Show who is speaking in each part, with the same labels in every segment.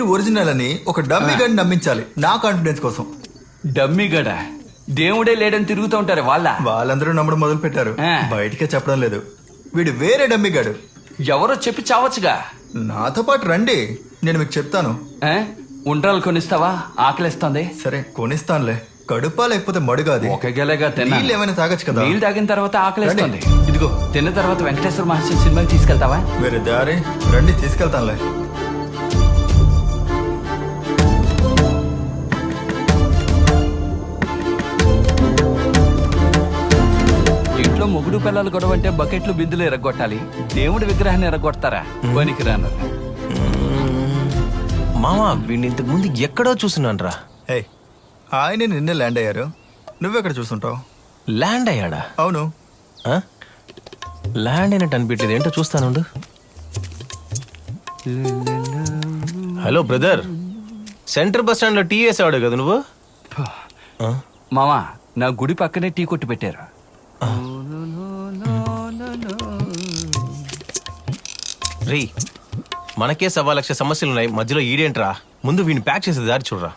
Speaker 1: మీరు ఒరిజినల్ అని ఒక డమ్మీ గడిని నమ్మించాలి నా కాన్ఫిడెన్స్ కోసం.
Speaker 2: డమ్మీ గడ దేవుడే లేడని తిరుగుతూ ఉంటారు
Speaker 1: వాళ్ళందరూ నమ్మడం మొదలు పెట్టారు. బయటికే చెప్పడం లేదు. వీడు వేరే డమ్మీ గడు.
Speaker 2: ఎవరో చెప్పి చావచ్చుగా.
Speaker 1: నాతో పాటు రండి, నేను మీకు చెప్తాను.
Speaker 2: ఉండ్రాలు కొనిస్తావా? ఆకలిస్తుంది.
Speaker 1: సరే కొనిస్తానులే. కడుపా లేకపోతే మడుగాది.
Speaker 2: ఒక గెలగా
Speaker 1: నీళ్ళు ఏమైనా తాగొచ్చు కదా.
Speaker 2: నీళ్ళు తాగిన తర్వాత ఆకలిస్తుంది. ఇదిగో తిన్న తర్వాత వెంకటేశ్వర మహర్షి సినిమాకి తీసుకెళ్తావా?
Speaker 1: వేరే దారి రండి, తీసుకెళ్తానులే.
Speaker 2: ఇంట్లో మొగుడు పిల్లలు గొడవ అంటే బకెట్లు బిందులు ఎరగొట్టాలి. దేవుడి విగ్రహాన్ని ఎరగొడతారా? పనికి రాను.
Speaker 3: మామా వీడిని ఇంతకు ముందు ఎక్కడో చూస్తున్నాను రా.
Speaker 1: ఆయన నిన్నే ల్యాండ్ అయ్యారు, నువ్వెక్కడ చూసుంటావు?
Speaker 3: ల్యాండ్ అయ్యాడా?
Speaker 1: అవును.
Speaker 3: ల్యాండ్ అయినట్టు అనిపించలేదు, ఏంటో చూస్తానుండు. Hello brother, centre bus stand లో టీ వేసేవాడు కదా నువ్వు?
Speaker 2: మామా నా గుడి పక్కనే టీ కొట్టు పెట్టారు.
Speaker 3: రే మనకే 1,00,000 సమస్యలున్నాయి, మధ్యలో ఈడేంట్రా? ముందు వీడిని ప్యాక్ చేసే దారి చూడరా.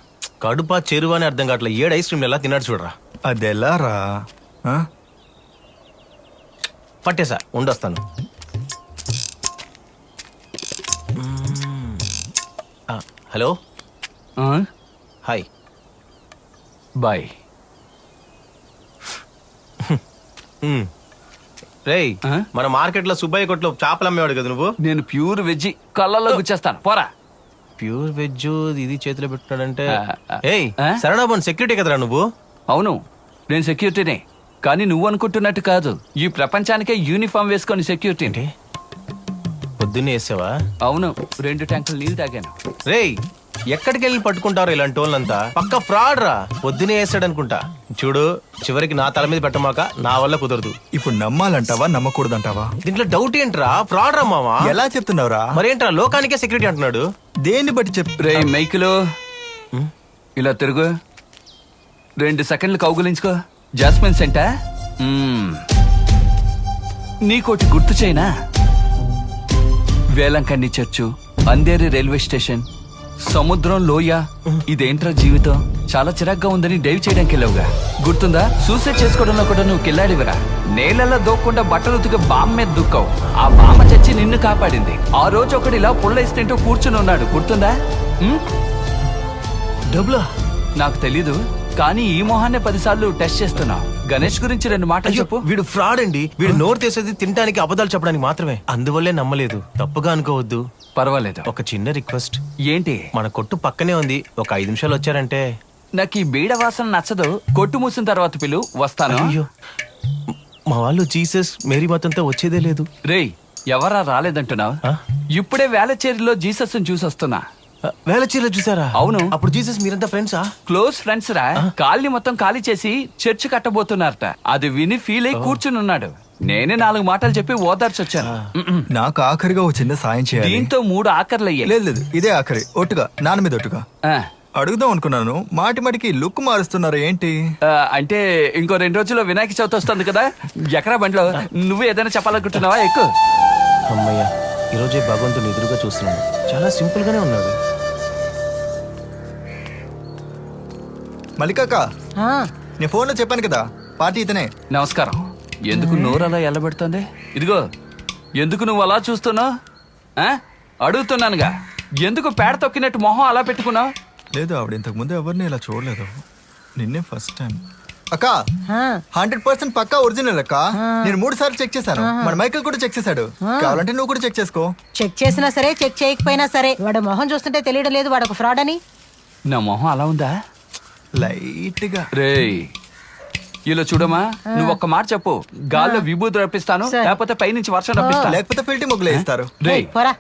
Speaker 3: కడుపా చెరువు అని అర్థం కావట్లే. 7 ఐస్ క్రీమ్ ఎలా తిన్నాడు చూడరా.
Speaker 1: అదెలా రా?
Speaker 3: పట్టేసా, ఉండొస్తాను. Hello hi
Speaker 2: bye.
Speaker 3: రేయ్ మన మార్కెట్ లో సుబ్బయ్య కొట్లో చేపలు అమ్మేవాడు కదా నువ్వు?
Speaker 2: నేను ప్యూర్ వెజ్, కళ్ళల్లో గుచ్చేస్తాను పోరా.
Speaker 3: ప్యూర్ వెజ్ ఇది చేతిలో పెట్టున్నాడంటే. ఏయ్ శరణాబన్ సెక్యూరిటీ కదరా నువ్వు?
Speaker 2: అవును నేను సెక్యూరిటీనే, కానీ నువ్వు అనుకుంటున్నట్టు కాదు. ఈ ప్రపంచానికే యూనిఫామ్ వేసుకొని సెక్యూరిటీ.
Speaker 3: ఏంటి పొద్దున్నే వేసావా?
Speaker 2: అవును, 2 ట్యాంకులు నీళ్ళు తాగాను.
Speaker 3: రేయ్ ఎక్కడికి వెళ్ళి పట్టుకుంటారు ఇలాంటి వాళ్ళంతా? పక్క ఫ్రాడ్ రా. పొద్దునే వేసాడు అనుకుంటా. చూడు చివరికి నా తల మీద పెట్టమాక, నా వల్ల కుదరదు.
Speaker 1: ఇప్పుడు నమ్మాలంటావా నమ్మకూడదంటావా?
Speaker 3: దీంట్లో డౌట్ ఏంట్రా? ఫ్రాడ్ రా మావా.
Speaker 1: ఎలా చెప్తున్నావురా?
Speaker 3: మరేంట్రా లోకానికే సెక్యూరిటీ అంటున్నాడు?
Speaker 1: దేన్ని బట్టి చెప్పు.
Speaker 2: రే మైకులో ఇలా తిరుగు, 2 సెకండ్లు కౌగులించుకో. జాస్మిన్ సెంటా? నీకోటి గుర్తు చేయనా? వేలంకన్ని చర్చు, అంధేరి రైల్వే స్టేషన్, సముద్రం, లోయ. ఇదేంట్రా జీవితం? చాలా చిరాగ్గా ఉందని డైవ్ చేయడానికి వెళ్ళవుగా, గుర్తుందా? సూసైడ్ చేసుకోవడంలో కూడా నువ్వు కిల్లాడివిరా. నేలల్లో దోక్కుండా బట్టలు ఉతికి బామ్మ మీద దుక్కావు. ఆ బామ్మ చచ్చి నిన్ను కాపాడింది. ఆ రోజు ఒకడు ఇలా పుల్లయిస్తుంటూ కూర్చుని ఉన్నాడు, గుర్తుందా?
Speaker 3: డబ్బులా?
Speaker 2: నాకు తెలీదు, కానీ ఈ మొహాన్ని 10 సార్లు టెస్ట్ చేస్తున్నావు. గణేష్ గురించి 2 మాటలు చెప్పు.
Speaker 3: వీడు ఫ్రాడ్ అండి. వీడు నోరు తీసేది తినడానికి, అబద్ధాలు చెప్పడానికి మాత్రమే. అందువల్లే నమ్మలేదు. తప్పుగా అనుకోవద్దు.
Speaker 2: పర్వాలేదు.
Speaker 3: ఒక చిన్న రిక్వెస్ట్.
Speaker 2: ఏంటి?
Speaker 3: మన కొట్టు పక్కనే ఉంది, ఒక 5 నిమిషాలు వచ్చారంటే.
Speaker 2: నాకు ఈ బీడ వాసన నచ్చదు. కొట్టు మూసిన తర్వాత పిలు, వస్తాను.
Speaker 3: అయ్యో మా వాళ్ళు జీసస్ మేరీ మతంతో వచ్చేదే లేదు.
Speaker 2: రేయ్ ఎవరా రాలేదంటున్నావు? ఇప్పుడే వేలచేరిలో జీసస్ చూసి వస్తున్నా.
Speaker 3: వేలచీరలో చూసారా?
Speaker 2: అవును.
Speaker 3: అప్పుడు జీసస్ మీరంతా ఫ్రెండ్సా?
Speaker 2: క్లోజ్ ఫ్రెండ్స్ రా. కాలనీ మొత్తం ఖాళీ చేసి చర్చ్ కట్టబోతున్నారట. అది విని ఫీల్ అయి కూర్చుని ఉన్నాడు. నేనే 4 మాటలు చెప్పి ఓదార్చొచ్చాను.
Speaker 1: నాకు ఆఖరిగా ఒక చిన్న సాయం చేయాలి.
Speaker 2: దీంతో 3 ఆఖర్లు అయ్యాయి.
Speaker 1: లేదు ఇదే ఆఖరి. ఒట్టుగా నాన్న మీద ఒట్టుగా అడుగుదాం అనుకున్నాను. మాటికి లుక్ మారుస్తున్నారు ఏంటి?
Speaker 2: అంటే ఇంకో 2 రోజుల్లో వినాయక చవితి వస్తుంది కదా. ఎకరా బండిలో నువ్వు ఏదైనా చెప్పాలనుకుంటున్నావా? ఎక్కువ.
Speaker 3: అమ్మయ్యా, ఈరోజే భగవంతుని ఎదురుగా చూస్తున్నాను. చాలా సింపుల్ గానే ఉన్నాడు.
Speaker 1: మల్లికాక, నేను ఫోన్ లో చెప్పాను కదా పార్టీ ఇతనే.
Speaker 2: నమస్కారం. ఎందుకు నోరు అలా ఎల్లబెడుతుంది? ఇదిగో ఎందుకు నువ్వు అలా చూస్తున్నావు? అడుగుతున్నానుగా, ఎందుకు పేడ తొక్కినట్టు మొహం అలా పెట్టుకున్నావు?
Speaker 1: లేదు, ఆవిడ ఇంతకు ముందు ఎవరిని ఇలా చూడలేదు. నిన్నే ఫస్ట్ టైం. అక్క 100% పక్కా ఒరిజినల్ అక్క. నేను 3 సార్లు చెక్ చేశాను. మన మైకిల్ కూడా చెక్ చేశాడు. కావాలంటే నువ్వు కూడా చెక్ చేసుకో.
Speaker 4: చెక్ చేసినా సరే, చెక్ చేయకపోయినా సరే, వాడు మొహం చూస్తుంటే తెలియడం లేదు వాడు ఒక ఫ్రాడ్ అని.
Speaker 2: నా మొహం అలా ఉందా?
Speaker 1: లైట్ గా.
Speaker 2: రేయ్ ఇలా చూడమా, నువ్వు ఒక్క మాట చెప్పు, గాల్లో విభూతి రప్పిస్తాను, లేకపోతే పైనుంచి వర్షం రప్పిస్తాను,
Speaker 1: లేకపోతే ఫిల్టీ మొగ్గులు వేస్తారు.
Speaker 4: పోరా.